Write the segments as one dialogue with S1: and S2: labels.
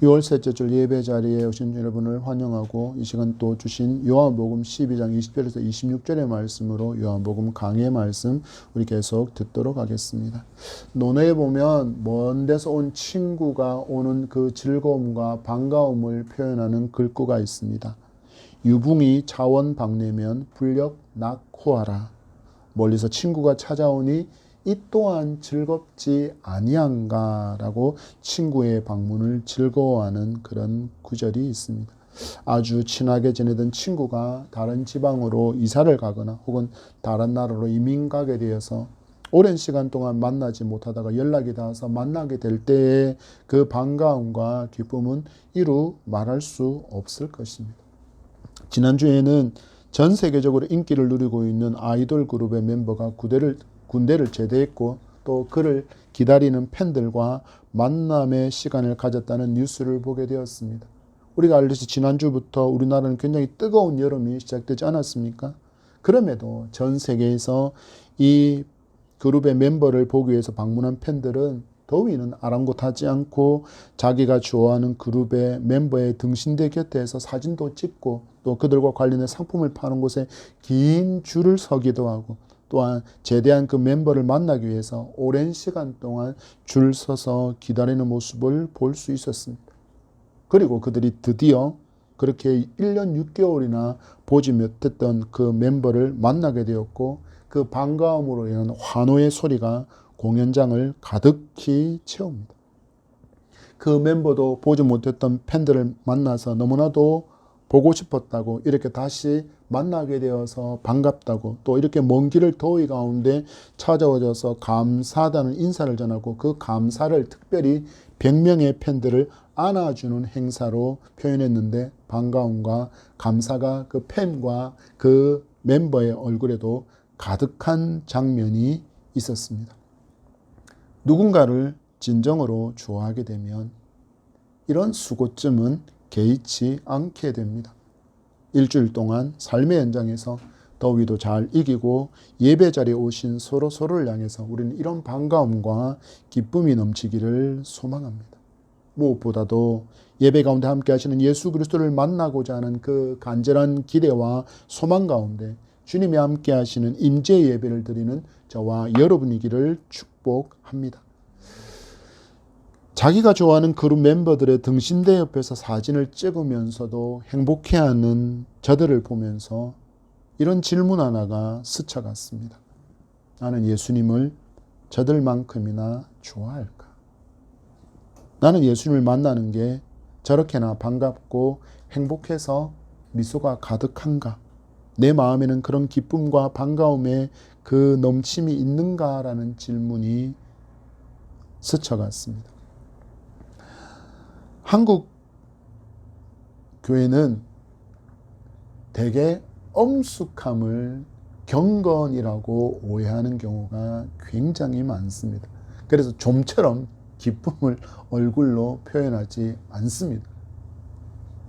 S1: 6월 셋째 주 예배 자리에 오신 여러분을 환영하고 이 시간 또 주신 요한복음 12장 20절에서 26절의 말씀으로 요한복음 강의 말씀 우리 계속 듣도록 하겠습니다. 논어에 보면 먼 데서 온 친구가 오는 그 즐거움과 반가움을 표현하는 글구가 있습니다. 유붕이 자원 박내면 불력 낙호하라. 멀리서 친구가 찾아오니 이 또한 즐겁지 아니한가라고 친구의 방문을 즐거워하는 그런 구절이 있습니다. 아주 친하게 지내던 친구가 다른 지방으로 이사를 가거나 혹은 다른 나라로 이민 가게 되어서 오랜 시간 동안 만나지 못하다가 연락이 닿아서 만나게 될 때의 그 반가움과 기쁨은 이루 말할 수 없을 것입니다. 지난주에는 전 세계적으로 인기를 누리고 있는 아이돌 그룹의 멤버가 군대를 제대했고 또 그를 기다리는 팬들과 만남의 시간을 가졌다는 뉴스를 보게 되었습니다. 우리가 알듯이 지난주부터 우리나라는 굉장히 뜨거운 여름이 시작되지 않았습니까? 그럼에도 전 세계에서 이 그룹의 멤버를 보기 위해서 방문한 팬들은 더위는 아랑곳하지 않고 자기가 좋아하는 그룹의 멤버의 등신대 곁에서 사진도 찍고 또 그들과 관련된 상품을 파는 곳에 긴 줄을 서기도 하고 또한 제대한 그 멤버를 만나기 위해서 오랜 시간 동안 줄 서서 기다리는 모습을 볼 수 있었습니다. 그리고 그들이 드디어 그렇게 1년 6개월이나 보지 못했던 그 멤버를 만나게 되었고 그 반가움으로 인한 환호의 소리가 공연장을 가득히 채웁니다. 그 멤버도 보지 못했던 팬들을 만나서 너무나도 보고 싶었다고 이렇게 다시 만나게 되어서 반갑다고 또 이렇게 먼 길을 더위 가운데 찾아오셔서 감사하다는 인사를 전하고 그 감사를 특별히 100명의 팬들을 안아주는 행사로 표현했는데 반가움과 감사가 그 팬과 그 멤버의 얼굴에도 가득한 장면이 있었습니다. 누군가를 진정으로 좋아하게 되면 이런 수고쯤은 개의치 않게 됩니다. 일주일 동안 삶의 현장에서 더위도 잘 이기고 예배 자리에 오신 서로를 향해서 우리는 이런 반가움과 기쁨이 넘치기를 소망합니다. 무엇보다도 예배 가운데 함께 하시는 예수 그리스도를 만나고자 하는 그 간절한 기대와 소망 가운데 주님이 함께 하시는 임재 예배를 드리는 저와 여러분이기를 축복합니다. 자기가 좋아하는 그룹 멤버들의 등신대 옆에서 사진을 찍으면서도 행복해하는 저들을 보면서 이런 질문 하나가 스쳐갔습니다. 나는 예수님을 저들만큼이나 좋아할까? 나는 예수님을 만나는 게 저렇게나 반갑고 행복해서 미소가 가득한가? 내 마음에는 그런 기쁨과 반가움의 그 넘침이 있는가라는 질문이 스쳐갔습니다. 한국 교회는 대개 엄숙함을 경건이라고 오해하는 경우가 굉장히 많습니다. 그래서 좀처럼 기쁨을 얼굴로 표현하지 않습니다.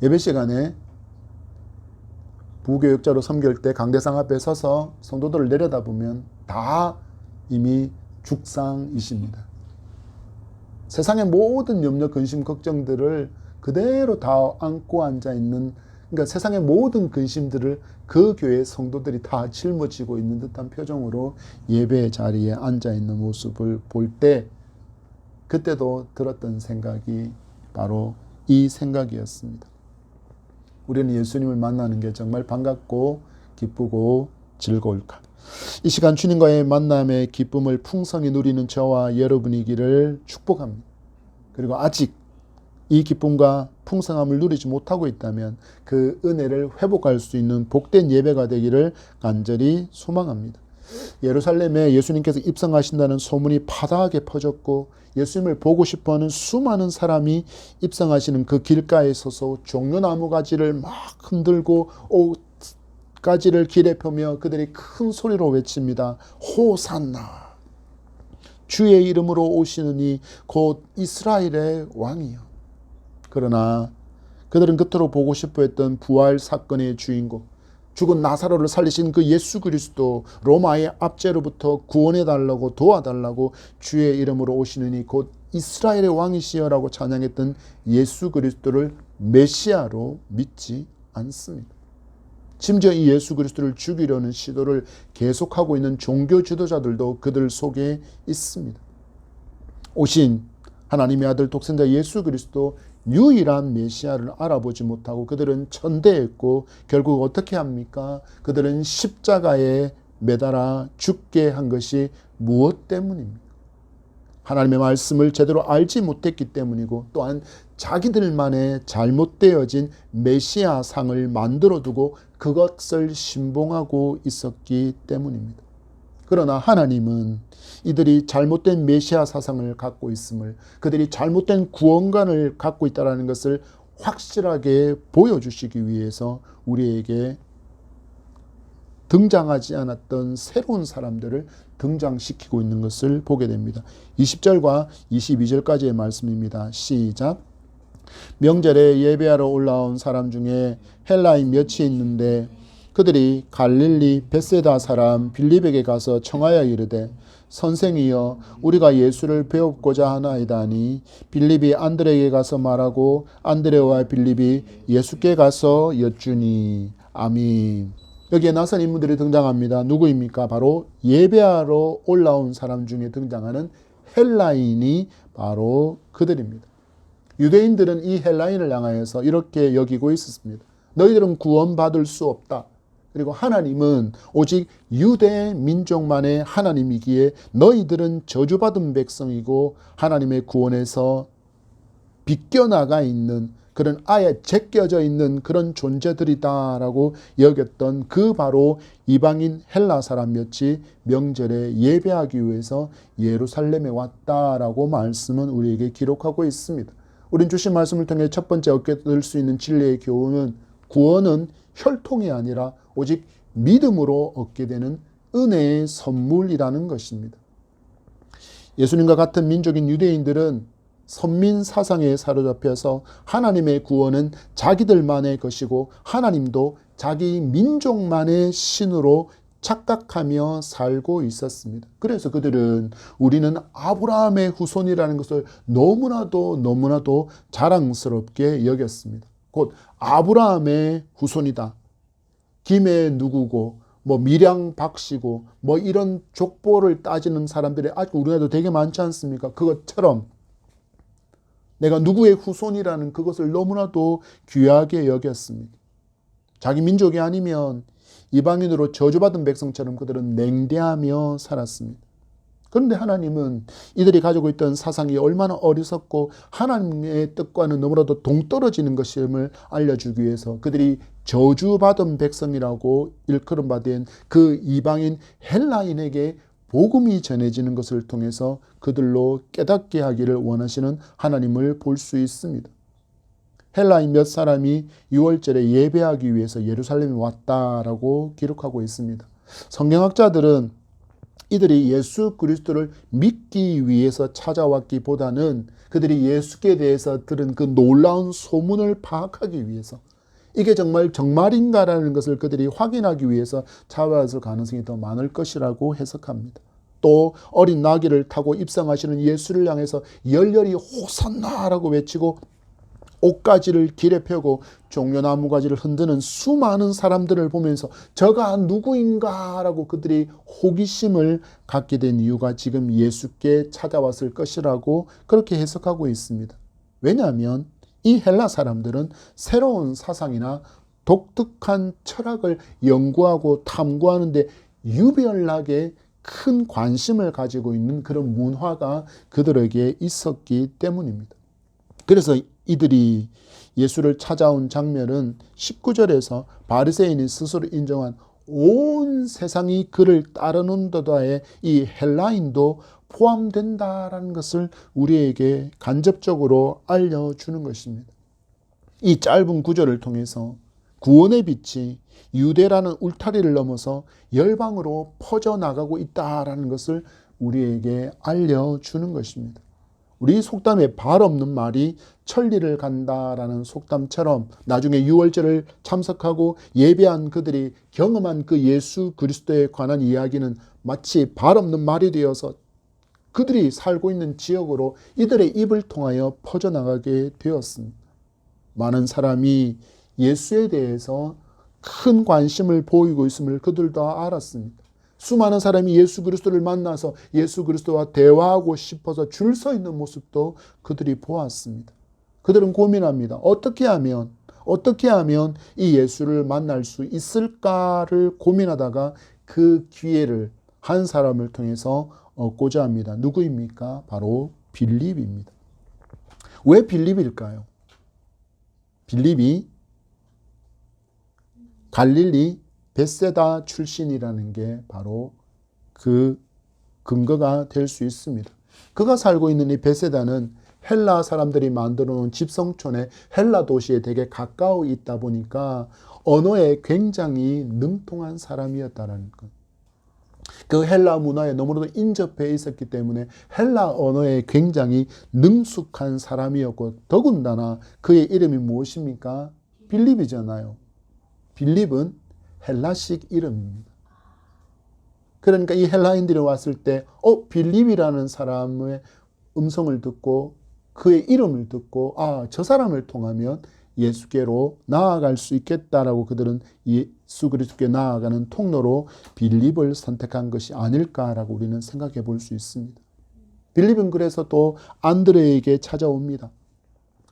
S1: 예배 시간에 부교육자로 섬길 때 강대상 앞에 서서 성도들을 내려다보면 다 이미 죽상이십니다. 세상의 모든 염려, 근심, 걱정들을 그대로 다 안고 앉아있는, 그러니까 세상의 모든 근심들을 그 교회의 성도들이 다 짊어지고 있는 듯한 표정으로 예배 자리에 앉아있는 모습을 볼 때 그때도 들었던 생각이 바로 이 생각이었습니다. 우리는 예수님을 만나는 게 정말 반갑고 기쁘고 즐거울까? 이 시간 주님과의 만남의 기쁨을 풍성히 누리는 저와 여러분이기를 축복합니다. 그리고 아직 이 기쁨과 풍성함을 누리지 못하고 있다면 그 은혜를 회복할 수 있는 복된 예배가 되기를 간절히 소망합니다. 예루살렘에 예수님께서 입성하신다는 소문이 파다하게 퍼졌고 예수님을 보고 싶어하는 수많은 사람이 입성하시는 그 길가에 서서 종려나무 가지를 막 흔들고 가지를 길에 펴며 그들이 큰 소리로 외칩니다. 호산나 주의 이름으로 오시는 이 곧 이스라엘의 왕이요. 그러나 그들은 그토록 보고 싶어 했던 부활 사건의 주인공 죽은 나사로를 살리신 그 예수 그리스도 로마의 압제로부터 구원해달라고 도와달라고 주의 이름으로 오시는 이 곧 이스라엘의 왕이시여라고 찬양했던 예수 그리스도를 메시아로 믿지 않습니다. 심지어 이 예수 그리스도를 죽이려는 시도를 계속하고 있는 종교 지도자들도 그들 속에 있습니다. 오신 하나님의 아들 독생자 예수 그리스도 유일한 메시아를 알아보지 못하고 그들은 천대했고 결국 어떻게 합니까? 그들은 십자가에 매달아 죽게 한 것이 무엇 때문입니까? 하나님의 말씀을 제대로 알지 못했기 때문이고 또한 자기들만의 잘못되어진 메시아상을 만들어 두고 그것을 신봉하고 있었기 때문입니다. 그러나 하나님은 이들이 잘못된 메시아 사상을 갖고 있음을, 그들이 잘못된 구원관을 갖고 있다는 것을 확실하게 보여주시기 위해서 우리에게 등장하지 않았던 새로운 사람들을 등장시키고 있는 것을 보게 됩니다. 20절과 22절까지의 말씀입니다. 시작. 명절에 예배하러 올라온 사람 중에 헬라인 몇이 있는데 그들이 갈릴리 벳세다 사람 빌립에게 가서 청하여 이르되 선생이여 우리가 예수를 배웁고자 하나이다 하니 빌립이 안드레에게 가서 말하고 안드레와 빌립이 예수께 가서 여쭈니. 아멘. 여기에 낯선 인물들이 등장합니다. 누구입니까? 바로 예배하러 올라온 사람 중에 등장하는 헬라인이 바로 그들입니다. 유대인들은 이 헬라인을 향하여서 이렇게 여기고 있었습니다. 너희들은 구원받을 수 없다. 그리고 하나님은 오직 유대 민족만의 하나님이기에 너희들은 저주받은 백성이고 하나님의 구원에서 비껴나가 있는 그런 아예 제껴져 있는 그런 존재들이다라고 여겼던 그 바로 이방인 헬라 사람 몇이 명절에 예배하기 위해서 예루살렘에 왔다라고 말씀은 우리에게 기록하고 있습니다. 우린 주신 말씀을 통해 첫 번째 얻게 될 수 있는 진리의 교훈은 구원은 혈통이 아니라 오직 믿음으로 얻게 되는 은혜의 선물이라는 것입니다. 예수님과 같은 민족인 유대인들은 선민 사상에 사로잡혀서 하나님의 구원은 자기들만의 것이고 하나님도 자기 민족만의 신으로 착각하며 살고 있었습니다. 그래서 그들은 우리는 아브라함의 후손이라는 것을 너무나도 자랑스럽게 여겼습니다. 곧 아브라함의 후손이다. 김해 누구고 밀양 박씨고 이런 족보를 따지는 사람들이 아직 우리나라도 되게 많지 않습니까? 그것처럼 내가 누구의 후손이라는 그것을 너무나도 귀하게 여겼습니다. 자기 민족이 아니면 이방인으로 저주받은 백성처럼 그들은 냉대하며 살았습니다. 그런데 하나님은 이들이 가지고 있던 사상이 얼마나 어리석고 하나님의 뜻과는 너무나도 동떨어지는 것임을 알려주기 위해서 그들이 저주받은 백성이라고 일컬음받은 그 이방인 헬라인에게 복음이 전해지는 것을 통해서 그들로 깨닫게 하기를 원하시는 하나님을 볼 수 있습니다. 헬라인 몇 사람이 6월절에 예배하기 위해서 예루살렘에 왔다라고 기록하고 있습니다. 성경학자들은 이들이 예수 그리스도를 믿기 위해서 찾아왔기보다는 그들이 예수께 대해서 들은 그 놀라운 소문을 파악하기 위해서 이게 정말인가라는 것을 그들이 확인하기 위해서 찾아왔을 가능성이 더 많을 것이라고 해석합니다. 또 어린 나귀를 타고 입성하시는 예수를 향해서 열렬히 호산나라고 외치고 옷가지를 길에 펴고 종려나무 가지를 흔드는 수많은 사람들을 보면서 저가 누구인가 라고 그들이 호기심을 갖게 된 이유가 지금 예수께 찾아왔을 것이라고 그렇게 해석하고 있습니다. 왜냐하면 이 헬라 사람들은 새로운 사상이나 독특한 철학을 연구하고 탐구하는 데 유별나게 큰 관심을 가지고 있는 그런 문화가 그들에게 있었기 때문입니다. 그래서 이들이 예수를 찾아온 장면은 19절에서 바리새인이 스스로 인정한 온 세상이 그를 따르는 데다에 이 헬라인도 포함된다라는 것을 우리에게 간접적으로 알려주는 것입니다. 이 짧은 구절을 통해서 구원의 빛이 유대라는 울타리를 넘어서 열방으로 퍼져나가고 있다라는 것을 우리에게 알려주는 것입니다. 우리 속담에 발 없는 말이 천리를 간다라는 속담처럼 나중에 유월절을 참석하고 예배한 그들이 경험한 그 예수 그리스도에 관한 이야기는 마치 발 없는 말이 되어서 그들이 살고 있는 지역으로 이들의 입을 통하여 퍼져나가게 되었습니다. 많은 사람이 예수에 대해서 큰 관심을 보이고 있음을 그들도 알았습니다. 수많은 사람이 예수 그리스도를 만나서 예수 그리스도와 대화하고 싶어서 줄 서 있는 모습도 그들이 보았습니다. 그들은 고민합니다. 어떻게 하면 이 예수를 만날 수 있을까를 고민하다가 그 기회를 한 사람을 통해서 얻고자 합니다. 누구입니까? 바로 빌립입니다. 왜 빌립일까요? 빌립이 갈릴리 벳세다 출신이라는 게 바로 그 근거가 될 수 있습니다. 그가 살고 있는 이 벳세다는 헬라 사람들이 만들어 놓은 집성촌의 헬라 도시에 되게 가까워 있다 보니까 언어에 굉장히 능통한 사람이었다는 것. 그 헬라 문화에 너무나도 인접해 있었기 때문에 헬라 언어에 굉장히 능숙한 사람이었고, 더군다나 그의 이름이 무엇입니까? 빌립이잖아요. 빌립은 헬라식 이름입니다. 그러니까 이 헬라인들이 왔을 때 빌립이라는 사람의 음성을 듣고 그의 이름을 듣고 저 사람을 통하면 예수께로 나아갈 수 있겠다라고 그들은 예수 그리스도께 나아가는 통로로 빌립을 선택한 것이 아닐까라고 우리는 생각해 볼 수 있습니다. 빌립은 그래서 또 안드레에게 찾아옵니다.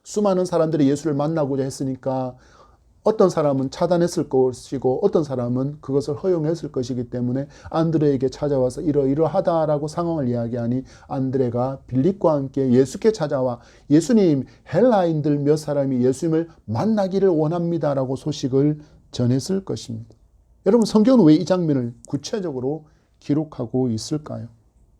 S1: 수많은 사람들이 예수를 만나고자 했으니까 어떤 사람은 차단했을 것이고 어떤 사람은 그것을 허용했을 것이기 때문에 안드레에게 찾아와서 이러이러하다라고 상황을 이야기하니 안드레가 빌립과 함께 예수께 찾아와 예수님, 헬라인들 몇 사람이 예수님을 만나기를 원합니다라고 소식을 전했을 것입니다. 여러분, 성경은 왜 이 장면을 구체적으로 기록하고 있을까요?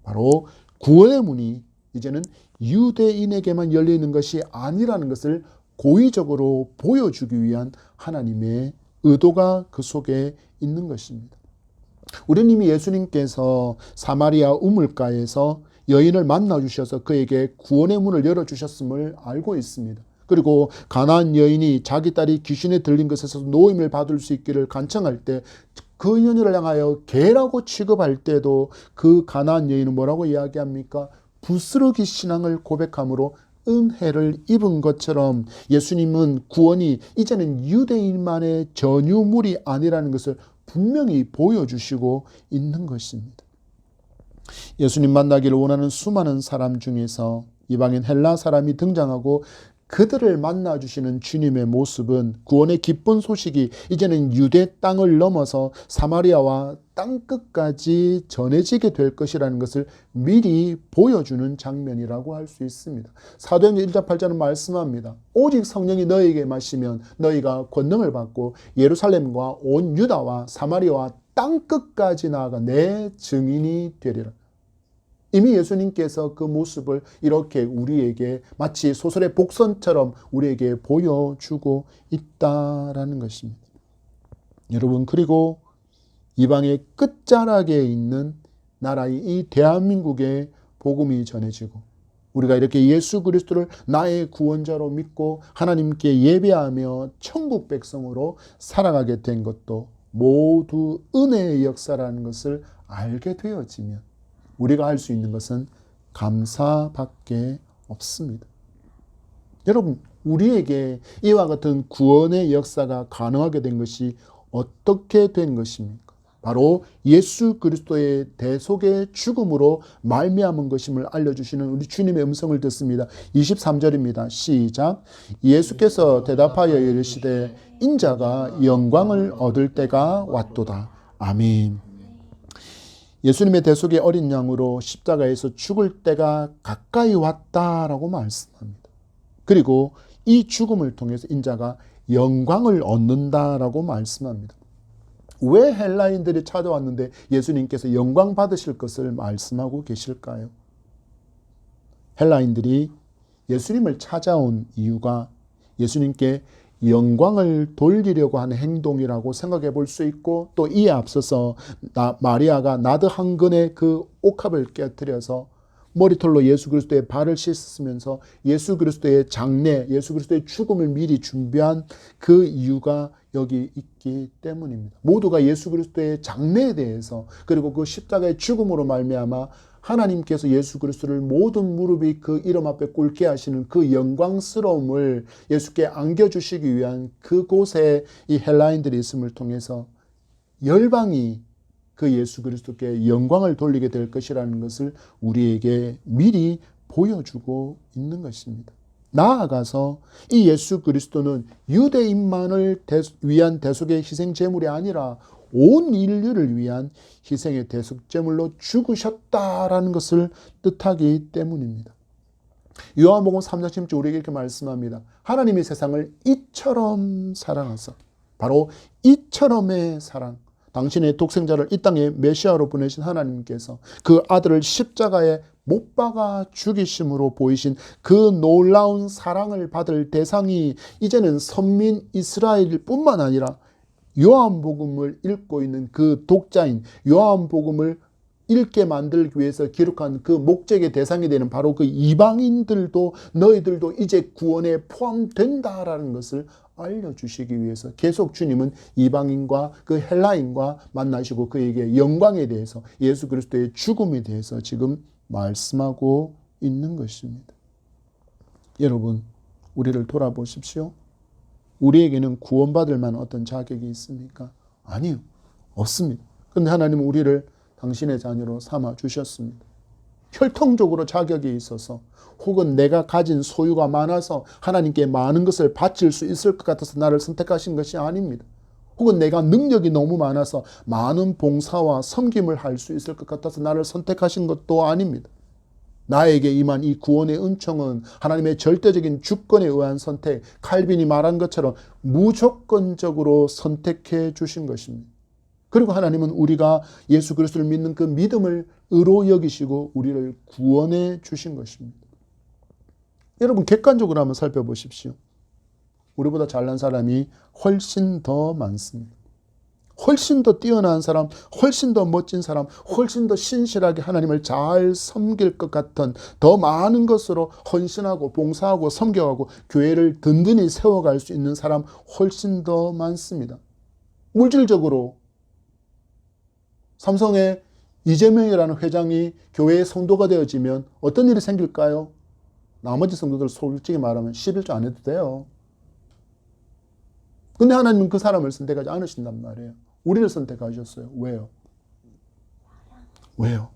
S1: 바로 구원의 문이 이제는 유대인에게만 열리는 것이 아니라는 것을 고의적으로 보여주기 위한 하나님의 의도가 그 속에 있는 것입니다. 우리는 이미 예수님께서 사마리아 우물가에서 여인을 만나 주셔서 그에게 구원의 문을 열어주셨음을 알고 있습니다. 그리고 가나안 여인이 자기 딸이 귀신에 들린 것에서 노임을 받을 수 있기를 간청할 때 그 여인을 향하여 개라고 취급할 때도 그 가나안 여인은 뭐라고 이야기합니까? 부스러기 신앙을 고백함으로 은혜를 입은 것처럼 예수님은 구원이 이제는 유대인만의 전유물이 아니라는 것을 분명히 보여주시고 있는 것입니다. 예수님 만나기를 원하는 수많은 사람 중에서 이방인 헬라 사람이 등장하고 그들을 만나주시는 주님의 모습은 구원의 기쁜 소식이 이제는 유대 땅을 넘어서 사마리아와 땅끝까지 전해지게 될 것이라는 것을 미리 보여주는 장면이라고 할 수 있습니다. 사도행전 1장 8절은 말씀합니다. 오직 성령이 너희에게 마시면 너희가 권능을 받고 예루살렘과 온 유다와 사마리아와 땅끝까지 나아가 내 증인이 되리라. 이미 예수님께서 그 모습을 이렇게 우리에게 마치 소설의 복선처럼 우리에게 보여주고 있다라는 것입니다. 여러분, 그리고 이방의 끝자락에 있는 나라의 이 대한민국에 복음이 전해지고 우리가 이렇게 예수 그리스도를 나의 구원자로 믿고 하나님께 예배하며 천국 백성으로 살아가게 된 것도 모두 은혜의 역사라는 것을 알게 되어지면 우리가 할 수 있는 것은 감사밖에 없습니다. 여러분, 우리에게 이와 같은 구원의 역사가 가능하게 된 것이 어떻게 된 것입니까? 바로 예수 그리스도의 대속의 죽음으로 말미암은 것임을 알려주시는 우리 주님의 음성을 듣습니다. 23절입니다. 시작. 예수께서 대답하여 이르시되 인자가 영광을 얻을 때가 왔도다. 아멘. 예수님의 대속의 어린 양으로 십자가에서 죽을 때가 가까이 왔다라고 말씀합니다. 그리고 이 죽음을 통해서 인자가 영광을 얻는다라고 말씀합니다. 왜 헬라인들이 찾아왔는데 예수님께서 영광 받으실 것을 말씀하고 계실까요? 헬라인들이 예수님을 찾아온 이유가 예수님께 영광을 돌리려고 하는 행동이라고 생각해 볼 수 있고, 또 이에 앞서서 마리아가 나드 한 근의 그 옥합을 깨뜨려서 머리털로 예수 그리스도의 발을 씻으면서 예수 그리스도의 장례, 예수 그리스도의 죽음을 미리 준비한 그 이유가 여기 있기 때문입니다. 모두가 예수 그리스도의 장례에 대해서, 그리고 그 십자가의 죽음으로 말미암아 하나님께서 예수 그리스도를 모든 무릎이 그 이름 앞에 꿇게 하시는 그 영광스러움을 예수께 안겨주시기 위한 그곳에 이 헬라인들이 있음을 통해서 열방이 그 예수 그리스도께 영광을 돌리게 될 것이라는 것을 우리에게 미리 보여주고 있는 것입니다. 나아가서 이 예수 그리스도는 유대인만을 위한 대속의 희생 제물이 아니라 온 인류를 위한 희생의 대속 제물로 죽으셨다라는 것을 뜻하기 때문입니다. 요한복음 3장 10절 우리에게 이렇게 말씀합니다. 하나님이 세상을 이처럼 사랑하사, 바로 이처럼의 사랑, 당신의 독생자를 이 땅에 메시아로 보내신 하나님께서 그 아들을 십자가에 못 박아 죽이심으로 보이신 그 놀라운 사랑을 받을 대상이 이제는 선민 이스라엘 뿐만 아니라 요한복음을 읽고 있는 그 독자인, 요한복음을 읽게 만들기 위해서 기록한 그 목적의 대상이 되는 바로 그 이방인들도 너희들도 이제 구원에 포함된다라는 것을 알려주시기 위해서 계속 주님은 이방인과 그 헬라인과 만나시고 그에게 영광에 대해서, 예수 그리스도의 죽음에 대해서 지금 말씀하고 있는 것입니다. 여러분, 우리를 돌아보십시오. 우리에게는 구원받을 만한 어떤 자격이 있습니까? 아니요, 없습니다. 그런데 하나님은 우리를 당신의 자녀로 삼아 주셨습니다. 혈통적으로 자격이 있어서, 혹은 내가 가진 소유가 많아서 하나님께 많은 것을 바칠 수 있을 것 같아서 나를 선택하신 것이 아닙니다. 혹은 내가 능력이 너무 많아서 많은 봉사와 섬김을 할 수 있을 것 같아서 나를 선택하신 것도 아닙니다. 나에게 임한 이 구원의 은총은 하나님의 절대적인 주권에 의한 선택, 칼빈이 말한 것처럼 무조건적으로 선택해 주신 것입니다. 그리고 하나님은 우리가 예수 그리스도를 믿는 그 믿음을 의로 여기시고 우리를 구원해 주신 것입니다. 여러분, 객관적으로 한번 살펴보십시오. 우리보다 잘난 사람이 훨씬 더 많습니다. 훨씬 더 뛰어난 사람, 훨씬 더 멋진 사람, 훨씬 더 신실하게 하나님을 잘 섬길 것 같은 더 많은 것으로 헌신하고 봉사하고 섬겨가고 교회를 든든히 세워갈 수 있는 사람 훨씬 더 많습니다. 물질적으로 삼성의 이재명이라는 회장이 교회의 성도가 되어지면 어떤 일이 생길까요? 나머지 성도들 솔직히 말하면 11조 안 해도 돼요. 근데 하나님은 그 사람을 선택하지 않으신단 말이에요. 우리를 선택하셨어요. 왜요? 왜요?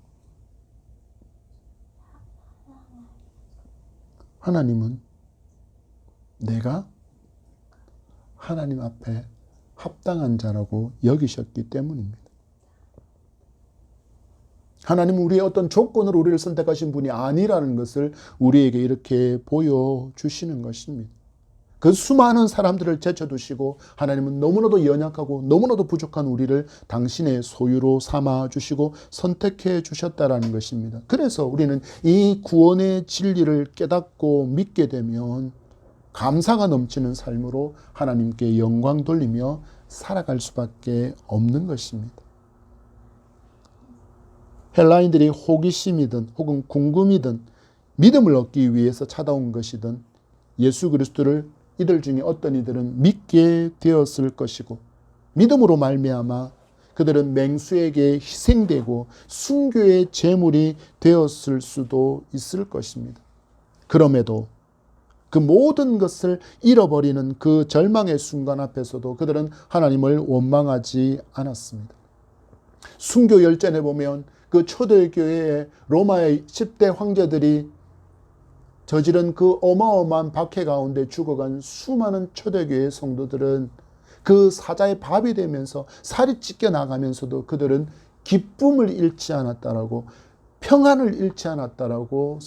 S1: 하나님은 내가 하나님 앞에 합당한 자라고 여기셨기 때문입니다. 하나님은 우리의 어떤 조건으로 우리를 선택하신 분이 아니라는 것을 우리에게 이렇게 보여주시는 것입니다. 그 수많은 사람들을 제쳐두시고 하나님은 너무나도 연약하고 너무나도 부족한 우리를 당신의 소유로 삼아주시고 선택해 주셨다라는 것입니다. 그래서 우리는 이 구원의 진리를 깨닫고 믿게 되면 감사가 넘치는 삶으로 하나님께 영광 돌리며 살아갈 수밖에 없는 것입니다. 헬라인들이 호기심이든 혹은 궁금이든 믿음을 얻기 위해서 찾아온 것이든 예수 그리스도를 이들 중에 어떤 이들은 믿게 되었을 것이고 믿음으로 말미암아 그들은 맹수에게 희생되고 순교의 제물이 되었을 수도 있을 것입니다. 그럼에도 그 모든 것을 잃어버리는 그 절망의 순간 앞에서도 그들은 하나님을 원망하지 않았습니다. 순교 열전에 보면 그 초대교회의 로마의 10대 황제들이 저지른 그 어마어마한 박해 가운데 죽어간 수많은 초대교회 성도들은 그 사자의 밥이 되면서 살이 찢겨 나가면서도 그들은 기쁨을 잃지 않았다라고, 평안을 잃지 않았다라고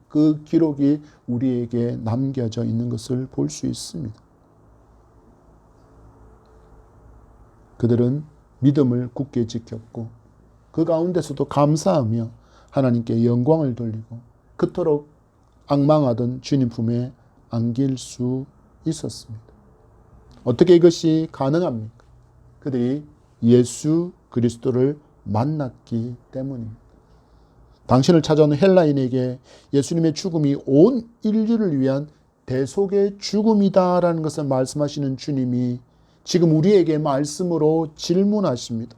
S1: 그 기록이 우리에게 남겨져 있는 것을 볼 수 있습니다. 그들은 믿음을 굳게 지켰고 그 가운데서도 감사하며 하나님께 영광을 돌리고 그토록 앙망하던 주님 품에 안길 수 있었습니다. 어떻게 이것이 가능합니까? 그들이 예수 그리스도를 만났기 때문입니다. 당신을 찾아오는 헬라인에게 예수님의 죽음이 온 인류를 위한 대속의 죽음이다라는 것을 말씀하시는 주님이 지금 우리에게 말씀으로 질문하십니다.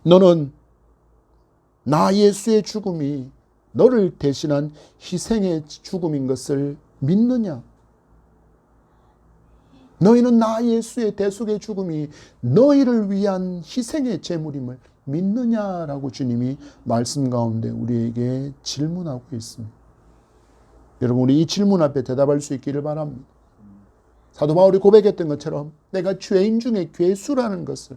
S1: 너는 나 예수의 죽음이 너를 대신한 희생의 죽음인 것을 믿느냐? 너희는 나 예수의 대속의 죽음이 너희를 위한 희생의 제물임을 믿느냐라고 주님이 말씀 가운데 우리에게 질문하고 있습니다. 여러분, 우리 이 질문 앞에 대답할 수 있기를 바랍니다. 사도 바울이 고백했던 것처럼 내가 죄인 중에 괴수라는 것을,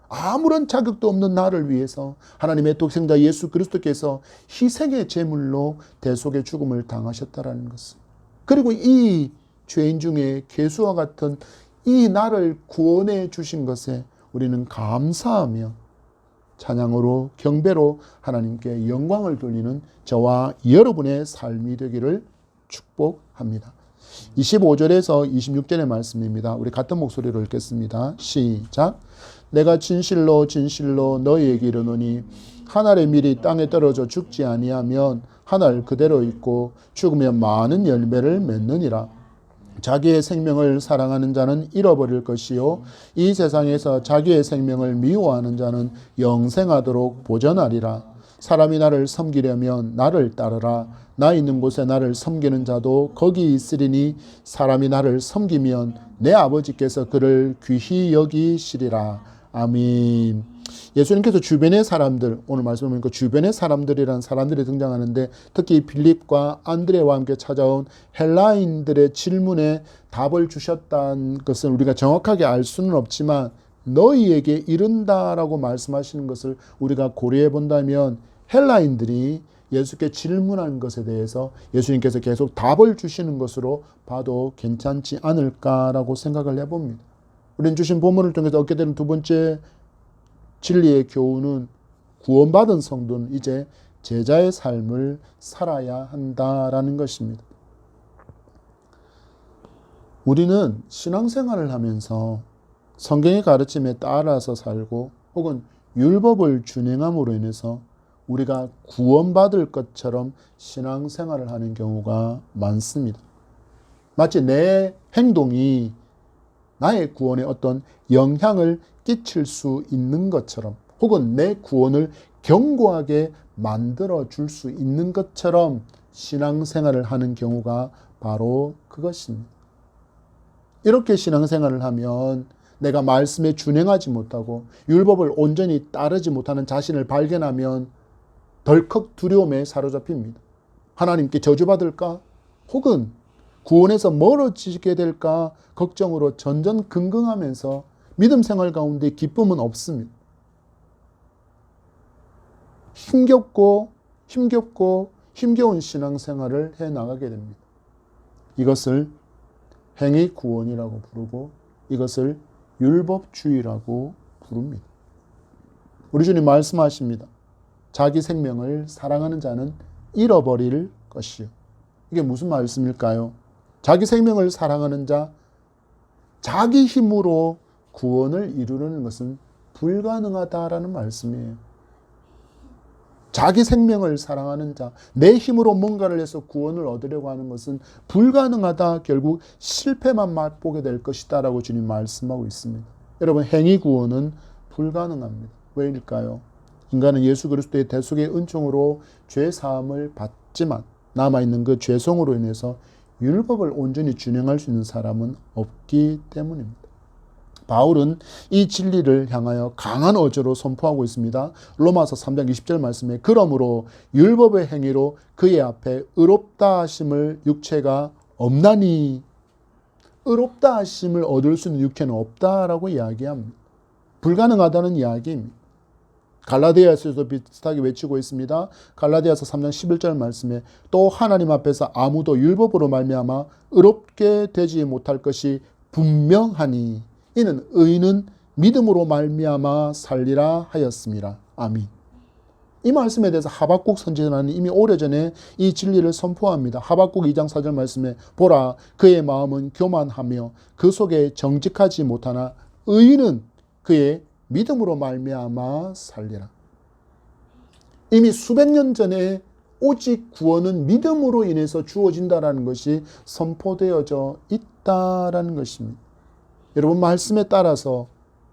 S1: 아무런 자격도 없는 나를 위해서 하나님의 독생자 예수 그리스도께서 희생의 제물로 대속의 죽음을 당하셨다라는 것을, 그리고 이 죄인 중에 괴수와 같은 이 나를 구원해 주신 것에 우리는 감사하며 찬양으로 경배로 하나님께 영광을 돌리는 저와 여러분의 삶이 되기를 축복합니다. 25절에서 26절의 말씀입니다. 우리 같은 목소리로 읽겠습니다. 시작. 내가 진실로 진실로 너희에게 이르노니 한 알의 밀이 땅에 떨어져 죽지 아니하면 한 알 그대로 있고 죽으면 많은 열매를 맺느니라. 자기의 생명을 사랑하는 자는 잃어버릴 것이요 이 세상에서 자기의 생명을 미워하는 자는 영생하도록 보전하리라. 사람이 나를 섬기려면 나를 따르라. 나 있는 곳에 나를 섬기는 자도 거기 있으리니 사람이 나를 섬기면 내 아버지께서 그를 귀히 여기시리라. 아멘. 예수님께서 주변의 사람들, 오늘 말씀을 보니까 주변의 사람들이라는 사람들이 등장하는데, 특히 빌립과 안드레와 함께 찾아온 헬라인들의 질문에 답을 주셨다는 것은 우리가 정확하게 알 수는 없지만 너희에게 이른다라고 말씀하시는 것을 우리가 고려해 본다면 헬라인들이 예수께 질문한 것에 대해서 예수님께서 계속 답을 주시는 것으로 봐도 괜찮지 않을까라고 생각을 해봅니다. 우리는 주신 본문을 통해서 얻게 되는 두 번째 진리의 교훈은 구원받은 성도는 이제 제자의 삶을 살아야 한다라는 것입니다. 우리는 신앙생활을 하면서 성경의 가르침에 따라서 살고 혹은 율법을 준행함으로 인해서 우리가 구원받을 것처럼 신앙생활을 하는 경우가 많습니다. 마치 내 행동이 나의 구원에 어떤 영향을 끼칠 수 있는 것처럼, 혹은 내 구원을 견고하게 만들어 줄 수 있는 것처럼 신앙생활을 하는 경우가 바로 그것입니다. 이렇게 신앙생활을 하면 내가 말씀에 준행하지 못하고 율법을 온전히 따르지 못하는 자신을 발견하면 덜컥 두려움에 사로잡힙니다. 하나님께 저주받을까? 혹은 구원에서 멀어지게 될까? 걱정으로 전전긍긍하면서 믿음 생활 가운데 기쁨은 없습니다. 힘겨운 신앙생활을 해나가게 됩니다. 이것을 행위구원이라고 부르고 이것을 율법주의라고 부릅니다. 우리 주님 말씀하십니다. 자기 생명을 사랑하는 자는 잃어버릴 것이요. 이게 무슨 말씀일까요? 자기 생명을 사랑하는 자, 자기 힘으로 구원을 이루는 것은 불가능하다라는 말씀이에요. 자기 생명을 사랑하는 자, 내 힘으로 뭔가를 해서 구원을 얻으려고 하는 것은 불가능하다. 결국 실패만 맛보게 될 것이다 라고 주님 말씀하고 있습니다. 여러분, 행위 구원은 불가능합니다. 왜일까요? 인간은 예수 그리스도의 대속의 은총으로 죄 사함을 받지만 남아있는 그 죄성으로 인해서 율법을 온전히 준행할 수 있는 사람은 없기 때문입니다. 바울은 이 진리를 향하여 강한 어조로 선포하고 있습니다. 로마서 3장 20절 말씀에 그러므로 율법의 행위로 그의 앞에 의롭다 하심을 육체가 없나니, 의롭다 하심을 얻을 수 있는 육체는 없다라고 이야기합니다. 불가능하다는 이야기입니다. 갈라디아서도 비슷하게 외치고 있습니다. 갈라디아서 3장 11절 말씀에 또 하나님 앞에서 아무도 율법으로 말미암아 의롭게 되지 못할 것이 분명하니 이는 의인은 믿음으로 말미암아 살리라 하였습니다. 아멘. 이 말씀에 대해서 하박국 선지자는 이미 오래전에 이 진리를 선포합니다. 하박국 2장 4절 말씀에 보라 그의 마음은 교만하며 그 속에 정직하지 못하나 의인은 그의 믿음으로 말미암아 살리라. 이미 수백 년 전에 오직 구원은 믿음으로 인해서 주어진다라는 것이 선포되어져 있다라는 것입니다. 여러분, 말씀에 따라서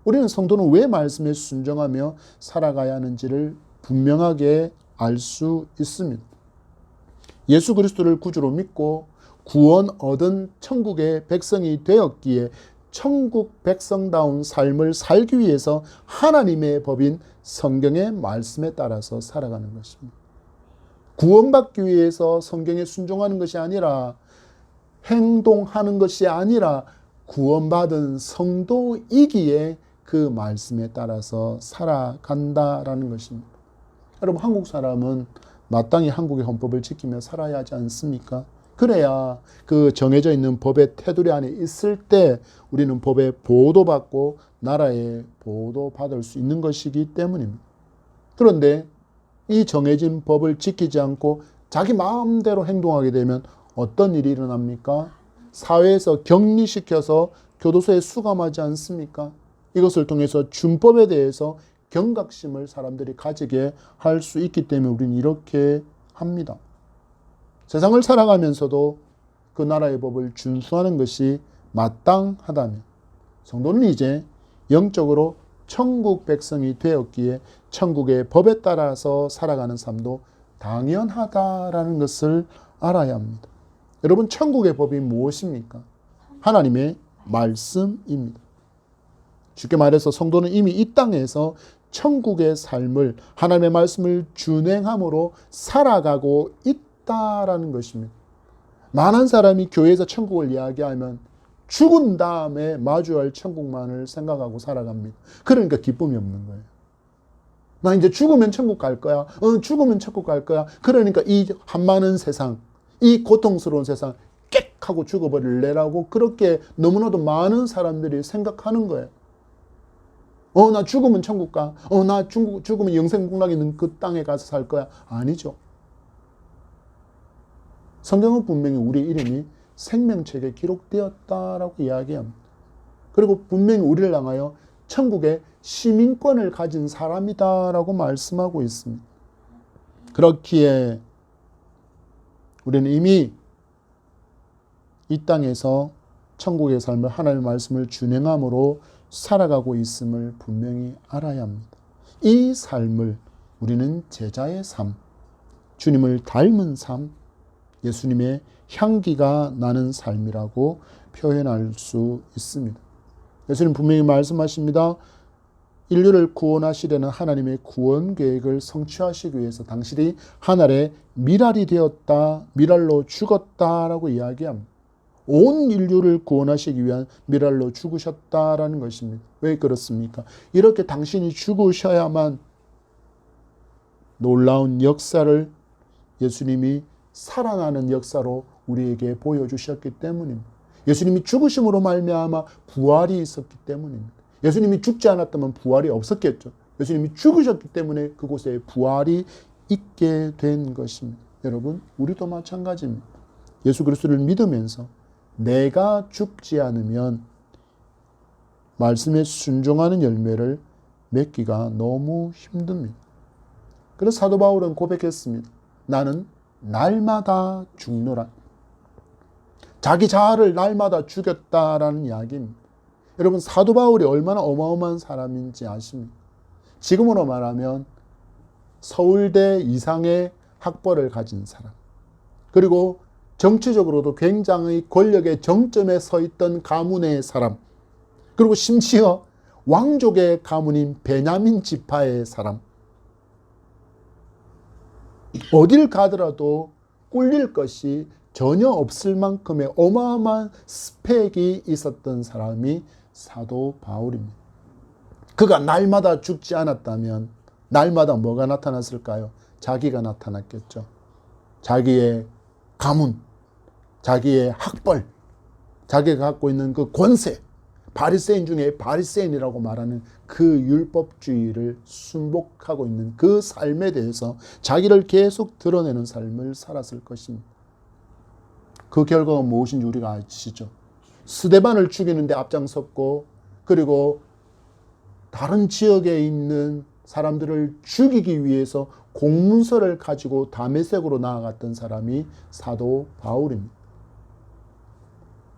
S1: 우리는 성도는 왜 말씀에 순종하며 살아가야 하는지를 분명하게 알 수 있습니다. 예수 그리스도를 구주로 믿고 구원 얻은 천국의 백성이 되었기에 천국 백성다운 삶을 살기 위해서 하나님의 법인 성경의 말씀에 따라서 살아가는 것입니다. 구원받기 위해서 성경에 순종하는 것이 아니라, 행동하는 것이 아니라 구원받은 성도이기에 그 말씀에 따라서 살아간다라는 것입니다. 여러분, 한국 사람은 마땅히 한국의 헌법을 지키며 살아야 하지 않습니까? 그래야 그 정해져 있는 법의 테두리 안에 있을 때 우리는 법에 보호도받고 나라에 보호도받을 수 있는 것이기 때문입니다. 그런데 이 정해진 법을 지키지 않고 자기 마음대로 행동하게 되면 어떤 일이 일어납니까? 사회에서 격리시켜서 교도소에 수감하지 않습니까? 이것을 통해서 준법에 대해서 경각심을 사람들이 가지게 할 수 있기 때문에 우리는 이렇게 합니다. 세상을 살아가면서도 그 나라의 법을 준수하는 것이 마땅하다면 성도는 이제 영적으로 천국 백성이 되었기에 천국의 법에 따라서 살아가는 삶도 당연하다라는 것을 알아야 합니다. 여러분, 천국의 법이 무엇입니까? 하나님의 말씀입니다. 쉽게 말해서 성도는 이미 이 땅에서 천국의 삶을, 하나님의 말씀을 준행함으로 살아가고 있다라는 것입니다. 많은 사람이 교회에서 천국을 이야기하면 죽은 다음에 마주할 천국만을 생각하고 살아갑니다. 그러니까 기쁨이 없는 거예요. 나 이제 죽으면 천국 갈 거야. 죽으면 천국 갈 거야. 그러니까 이 한많은 세상, 이 고통스러운 세상 꽥 하고 죽어버릴래라고 그렇게 너무나도 많은 사람들이 생각하는 거예요. 나 죽으면 천국 가. 나 죽으면 영생국락이 있는 그 땅에 가서 살 거야. 아니죠. 성경은 분명히 우리 이름이 생명책에 기록되었다라고 이야기합니다. 그리고 분명히 우리를 향하여 천국의 시민권을 가진 사람이다라고 말씀하고 있습니다. 그렇기에 우리는 이미 이 땅에서 천국의 삶을, 하나님의 말씀을 준행함으로 살아가고 있음을 분명히 알아야 합니다. 이 삶을 우리는 제자의 삶, 주님을 닮은 삶, 예수님의 향기가 나는 삶이라고 표현할 수 있습니다. 예수님 분명히 말씀하십니다. 인류를 구원하시려는 하나님의 구원 계획을 성취하시기 위해서 당신이 하늘의 미랄이 되었다, 미랄로 죽었다라고 이야기합니다. 온 인류를 구원하시기 위한 미랄로 죽으셨다라는 것입니다. 왜 그렇습니까? 이렇게 당신이 죽으셔야만 놀라운 역사를 예수님이 살아나는 역사로 우리에게 보여주셨기 때문입니다. 예수님이 죽으심으로 말미암아 부활이 있었기 때문입니다. 예수님이 죽지 않았다면 부활이 없었겠죠. 예수님이 죽으셨기 때문에 그곳에 부활이 있게 된 것입니다. 여러분, 우리도 마찬가지입니다. 예수 그리스도를 믿으면서 내가 죽지 않으면 말씀에 순종하는 열매를 맺기가 너무 힘듭니다. 그래서 사도 바울은 고백했습니다. 나는 날마다 죽노라. 자기 자아를 날마다 죽였다라는 이야기입니다. 여러분, 사도 바울이 얼마나 어마어마한 사람인지 아십니까? 지금으로 말하면 서울대 이상의 학벌을 가진 사람, 그리고 정치적으로도 굉장히 권력의 정점에 서 있던 가문의 사람, 그리고 심지어 왕족의 가문인 베냐민 지파의 사람, 어딜 가더라도 꿀릴 것이 전혀 없을 만큼의 어마어마한 스펙이 있었던 사람이 사도 바울입니다. 그가 날마다 죽지 않았다면 날마다 뭐가 나타났을까요? 자기가 나타났겠죠. 자기의 가문, 자기의 학벌, 자기가 갖고 있는 그 권세, 바리새인 중에 바리새인이라고 말하는 그 율법주의를 순복하고 있는 그 삶에 대해서 자기를 계속 드러내는 삶을 살았을 것입니다. 그 결과가 무엇인지 우리가 아시죠? 스데반을 죽이는데 앞장섰고, 그리고 다른 지역에 있는 사람들을 죽이기 위해서 공문서를 가지고 다메섹으로 나아갔던 사람이 사도 바울입니다.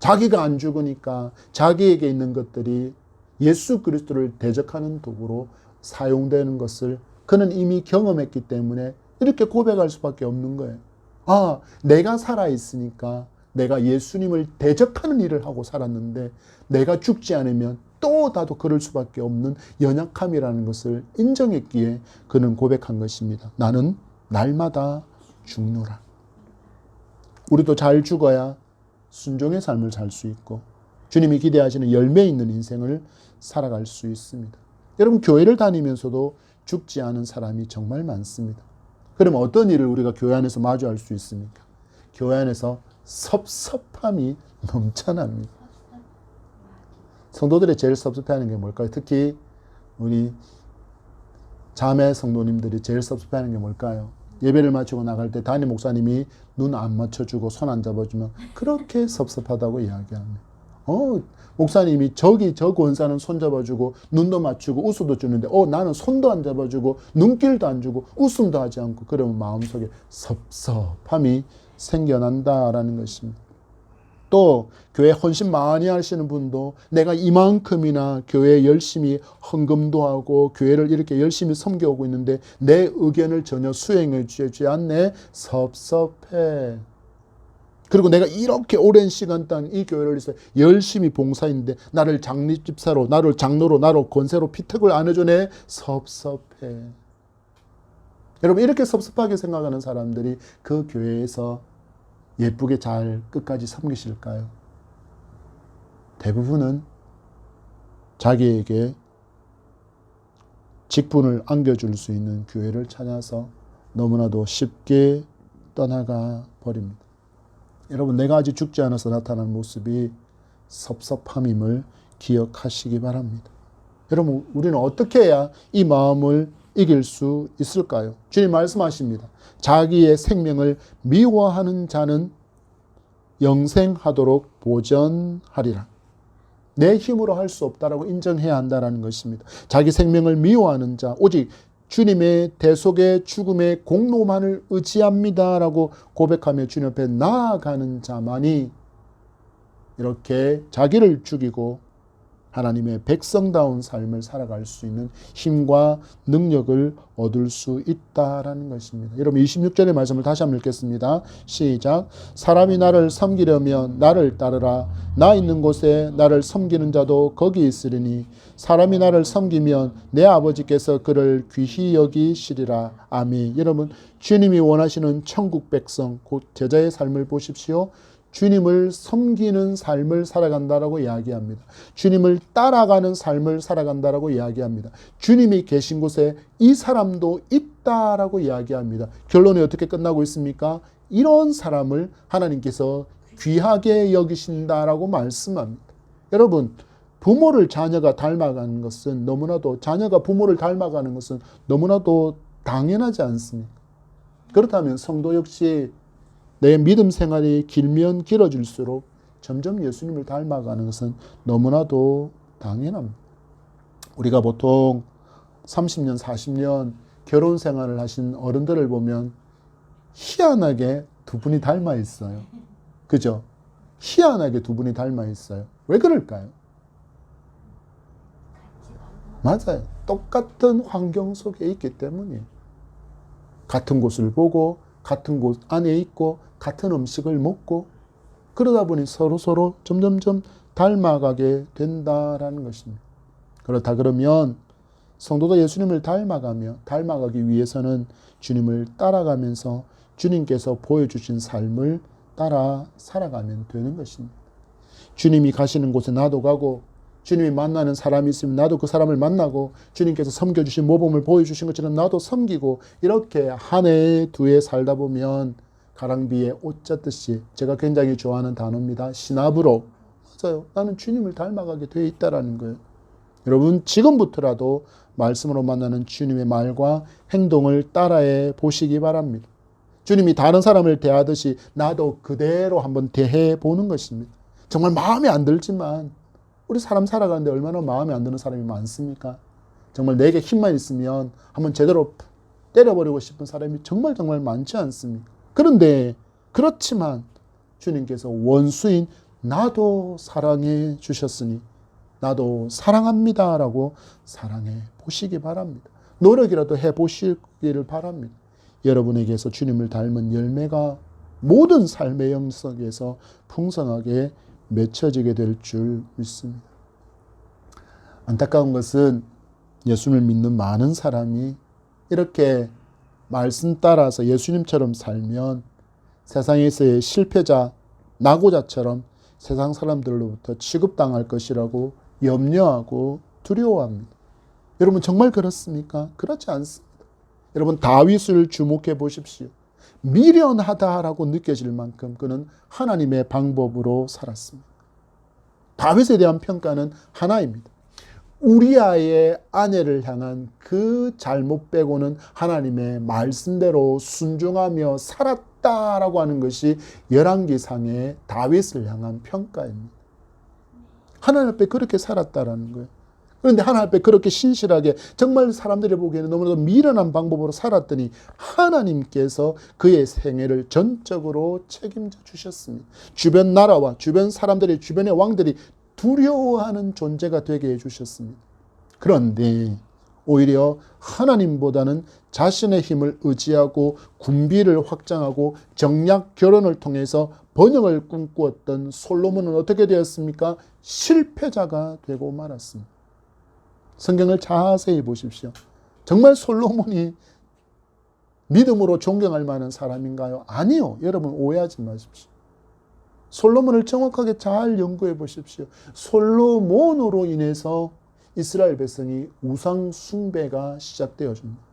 S1: 자기가 안 죽으니까 자기에게 있는 것들이 예수 그리스도를 대적하는 도구로 사용되는 것을 그는 이미 경험했기 때문에 이렇게 고백할 수밖에 없는 거예요. 아, 내가 살아있으니까 내가 예수님을 대적하는 일을 하고 살았는데 내가 죽지 않으면 또 나도 그럴 수밖에 없는 연약함이라는 것을 인정했기에 그는 고백한 것입니다. 나는 날마다 죽노라. 우리도 잘 죽어야 순종의 삶을 살 수 있고 주님이 기대하시는 열매 있는 인생을 살아갈 수 있습니다. 여러분, 교회를 다니면서도 죽지 않은 사람이 정말 많습니다. 그럼 어떤 일을 우리가 교회 안에서 마주할 수 있습니까? 교회 안에서 섭섭함이 넘쳐납니다. 성도들이 제일 섭섭해하는 게 뭘까요? 특히 우리 자매 성도님들이 제일 섭섭해하는 게 뭘까요? 예배를 마치고 나갈 때 담임 목사님이 눈 안 맞춰주고 손 안 잡아주면 그렇게 섭섭하다고 이야기합니다. 목사님이 저기 저 권사는 손 잡아주고 눈도 맞추고 웃음도 주는데 나는 손도 안 잡아주고 눈길도 안 주고 웃음도 하지 않고, 그러면 마음속에 섭섭함이 생겨난다라는 것입니다. 또 교회 헌신 많이 하시는 분도 내가 이만큼이나 교회에 열심히 헌금도 하고 교회를 이렇게 열심히 섬겨오고 있는데 내 의견을 전혀 수행해 주지 않네. 섭섭해. 그리고 내가 이렇게 오랜 시간 동안 이 교회를 위해서 열심히 봉사했는데 나를 장립집사로, 나를 장로로, 나를 권세로 피택을 안 해주네. 섭섭해. 여러분, 이렇게 섭섭하게 생각하는 사람들이 그 교회에서 예쁘게 잘 끝까지 섬기실까요? 대부분은 자기에게 직분을 안겨줄 수 있는 교회를 찾아서 너무나도 쉽게 떠나가 버립니다. 여러분, 내가 아직 죽지 않아서 나타나는 모습이 섭섭함임을 기억하시기 바랍니다. 여러분, 우리는 어떻게 해야 이 마음을 이길 수 있을까요? 주님 말씀하십니다. 자기의 생명을 미워하는 자는 영생하도록 보전하리라. 내 힘으로 할 수 없다라고 인정해야 한다는 것입니다. 자기 생명을 미워하는 자, 오직 주님의 대속의 죽음의 공로만을 의지합니다라고 고백하며 주님 앞에 나아가는 자만이 이렇게 자기를 죽이고 하나님의 백성다운 삶을 살아갈 수 있는 힘과 능력을 얻을 수 있다라는 것입니다. 여러분, 26절의 말씀을 다시 한번 읽겠습니다. 시작. 사람이 나를 섬기려면 나를 따르라. 나 있는 곳에 나를 섬기는 자도 거기 있으리니 사람이 나를 섬기면 내 아버지께서 그를 귀히 여기시리라. 아멘. 여러분, 주님이 원하시는 천국 백성, 곧 제자의 삶을 보십시오. 주님을 섬기는 삶을 살아간다라고 이야기합니다. 주님을 따라가는 삶을 살아간다라고 이야기합니다. 주님이 계신 곳에 이 사람도 있다라고 이야기합니다. 결론이 어떻게 끝나고 있습니까? 이런 사람을 하나님께서 귀하게 여기신다라고 말씀합니다. 여러분, 부모를 자녀가 닮아가는 것은 너무나도, 자녀가 부모를 닮아가는 것은 너무나도 당연하지 않습니까? 그렇다면 성도 역시 내 믿음 생활이 길면 길어질수록 점점 예수님을 닮아가는 것은 너무나도 당연합니다. 우리가 보통 30년, 40년 결혼 생활을 하신 어른들을 보면 희한하게 두 분이 닮아 있어요. 그죠? 희한하게 두 분이 닮아 있어요. 왜 그럴까요? 맞아요. 똑같은 환경 속에 있기 때문이에요. 같은 곳을 보고 같은 곳 안에 있고 같은 음식을 먹고 그러다 보니 서로 점점점 닮아가게 된다라는 것입니다. 그렇다 그러면 성도도 예수님을 닮아가기 위해서는 주님을 따라가면서 주님께서 보여주신 삶을 따라 살아가면 되는 것입니다. 주님이 가시는 곳에 나도 가고 주님이 만나는 사람이 있으면 나도 그 사람을 만나고 주님께서 섬겨주신 모범을 보여주신 것처럼 나도 섬기고 이렇게 한 해 두 해 살다 보면 가랑비에 옷 젖듯이, 제가 굉장히 좋아하는 단어입니다. 신압으로, 맞아요. 나는 주님을 닮아가게 되어 있다라는 거예요. 여러분, 지금부터라도 말씀으로 만나는 주님의 말과 행동을 따라해 보시기 바랍니다. 주님이 다른 사람을 대하듯이 나도 그대로 한번 대해 보는 것입니다. 정말 마음에 안 들지만 우리 사람 살아가는데 얼마나 마음에 안 드는 사람이 많습니까? 정말 내게 힘만 있으면 한번 제대로 때려버리고 싶은 사람이 정말 많지 않습니까? 그런데 그렇지만 주님께서 원수인 나도 사랑해 주셨으니 나도 사랑합니다라고 사랑해 보시기 바랍니다. 노력이라도 해보시기를 바랍니다. 여러분에게서 주님을 닮은 열매가 모든 삶의 영역에서 풍성하게 맺혀지게 될 줄 믿습니다. 안타까운 것은 예수님을 믿는 많은 사람이 이렇게 말씀 따라서 예수님처럼 살면 세상에서의 실패자, 낙오자처럼 세상 사람들로부터 취급당할 것이라고 염려하고 두려워합니다. 여러분 정말 그렇습니까? 그렇지 않습니다. 여러분 다윗을 주목해 보십시오. 미련하다라고 느껴질 만큼 그는 하나님의 방법으로 살았습니다. 다윗에 대한 평가는 하나입니다. 우리아의 아내를 향한 그 잘못 빼고는 하나님의 말씀대로 순종하며 살았다라고 하는 것이 열왕기상의 다윗을 향한 평가입니다. 하나님 앞에 그렇게 살았다라는 거예요. 그런데 하나님 앞에 그렇게 신실하게 정말 사람들이 보기에는 너무나도 미련한 방법으로 살았더니 하나님께서 그의 생애를 전적으로 책임져 주셨습니다. 주변 나라와 주변 사람들이, 주변의 왕들이 두려워하는 존재가 되게 해주셨습니다. 그런데 오히려 하나님보다는 자신의 힘을 의지하고 군비를 확장하고 정략 결혼을 통해서 번영을 꿈꾸었던 솔로몬은 어떻게 되었습니까? 실패자가 되고 말았습니다. 성경을 자세히 보십시오. 정말 솔로몬이 믿음으로 존경할 만한 사람인가요? 아니요. 여러분 오해하지 마십시오. 솔로몬을 정확하게 잘 연구해 보십시오. 솔로몬으로 인해서 이스라엘 백성이 우상 숭배가 시작되어집니다.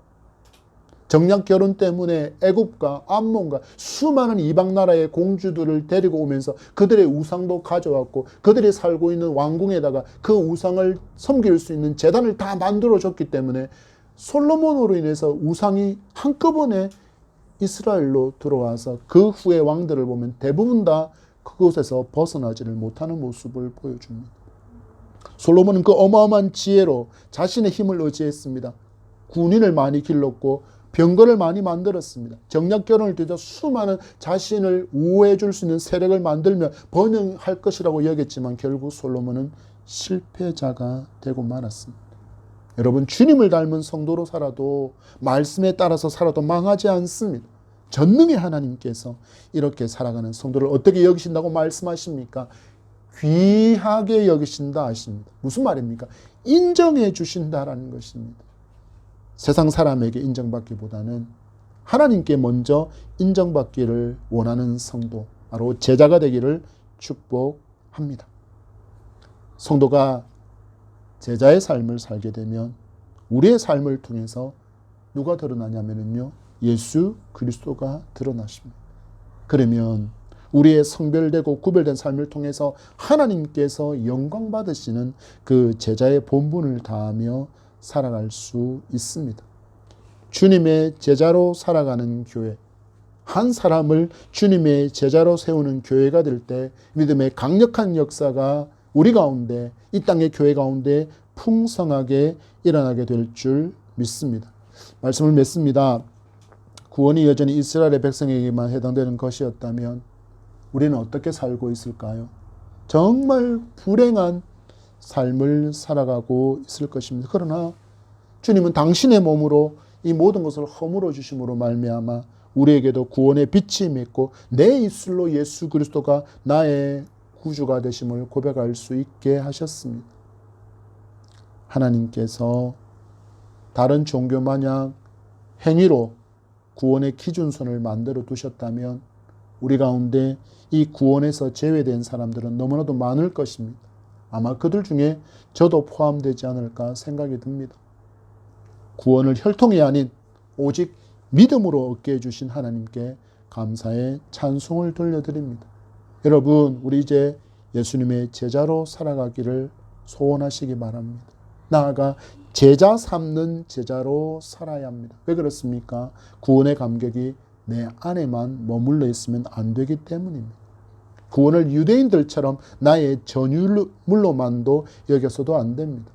S1: 정략 결혼 때문에 애굽과 암몬과 수많은 이방 나라의 공주들을 데리고 오면서 그들의 우상도 가져왔고 그들이 살고 있는 왕궁에다가 그 우상을 섬길 수 있는 제단을 다 만들어줬기 때문에 솔로몬으로 인해서 우상이 한꺼번에 이스라엘로 들어와서 그 후의 왕들을 보면 대부분 다 그곳에서 벗어나지를 못하는 모습을 보여줍니다. 솔로몬은 그 어마어마한 지혜로 자신의 힘을 의지했습니다. 군인을 많이 길렀고 병거를 많이 만들었습니다. 정략 결혼을 통해서 수많은 자신을 우호해 줄 수 있는 세력을 만들며 번영할 것이라고 여겼지만 결국 솔로몬은 실패자가 되고 말았습니다. 여러분 주님을 닮은 성도로 살아도 말씀에 따라서 살아도 망하지 않습니다. 전능의 하나님께서 이렇게 살아가는 성도를 어떻게 여기신다고 말씀하십니까? 귀하게 여기신다 하십니다. 무슨 말입니까? 인정해 주신다라는 것입니다. 세상 사람에게 인정받기보다는 하나님께 먼저 인정받기를 원하는 성도, 바로 제자가 되기를 축복합니다. 성도가 제자의 삶을 살게 되면 우리의 삶을 통해서 누가 드러나냐면요, 예수 그리스도가 드러나십니다. 그러면 우리의 성별되고 구별된 삶을 통해서 하나님께서 영광 받으시는 그 제자의 본분을 다하며 살아갈 수 있습니다. 주님의 제자로 살아가는 교회, 한 사람을 주님의 제자로 세우는 교회가 될 때 믿음의 강력한 역사가 우리 가운데, 이 땅의 교회 가운데 풍성하게 일어나게 될 줄 믿습니다. 말씀을 맺습니다. 구원이 여전히 이스라엘의 백성에게만 해당되는 것이었다면 우리는 어떻게 살고 있을까요? 정말 불행한 삶을 살아가고 있을 것입니다. 그러나 주님은 당신의 몸으로 이 모든 것을 허물어 주심으로 말미암아 우리에게도 구원의 빛이 맺고 내 입술로 예수 그리스도가 나의 구주가 되심을 고백할 수 있게 하셨습니다. 하나님께서 다른 종교 마냥 행위로 구원의 기준선을 만들어 두셨다면 우리 가운데 이 구원에서 제외된 사람들은 너무나도 많을 것입니다. 아마 그들 중에 저도 포함되지 않을까 생각이 듭니다. 구원을 혈통이 아닌 오직 믿음으로 얻게 해주신 하나님께 감사의 찬송을 돌려드립니다. 여러분, 우리 이제 예수님의 제자로 살아가기를 소원하시기 바랍니다. 나아가 제자 삼는 제자로 살아야 합니다. 왜 그렇습니까? 구원의 감격이 내 안에만 머물러 있으면 안 되기 때문입니다. 구원을 유대인들처럼 나의 전유물로만도 여겨서도 안 됩니다.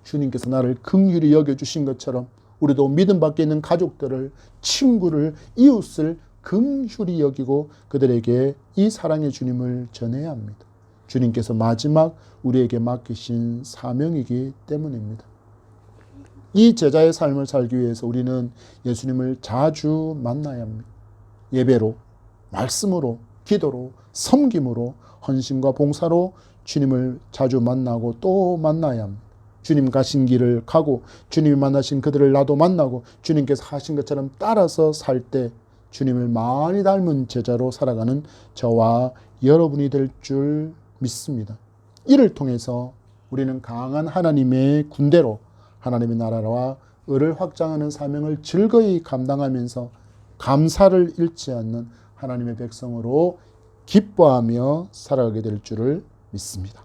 S1: 주님께서 나를 긍휼히 여겨주신 것처럼 우리도 믿음 밖에 있는 가족들을, 친구를, 이웃을 긍휼히 여기고 그들에게 이 사랑의 주님을 전해야 합니다. 주님께서 마지막 우리에게 맡기신 사명이기 때문입니다. 이 제자의 삶을 살기 위해서 우리는 예수님을 자주 만나야 합니다. 예배로, 말씀으로, 기도로, 섬김으로, 헌신과 봉사로 주님을 자주 만나고 또 만나야 합니다. 주님 가신 길을 가고 주님이 만나신 그들을 나도 만나고 주님께서 하신 것처럼 따라서 살 때 주님을 많이 닮은 제자로 살아가는 저와 여러분이 될 줄 믿습니다. 이를 통해서 우리는 강한 하나님의 군대로 하나님의 나라와 의를 확장하는 사명을 즐거이 감당하면서 감사를 잃지 않는 하나님의 백성으로 기뻐하며 살아가게 될 줄을 믿습니다.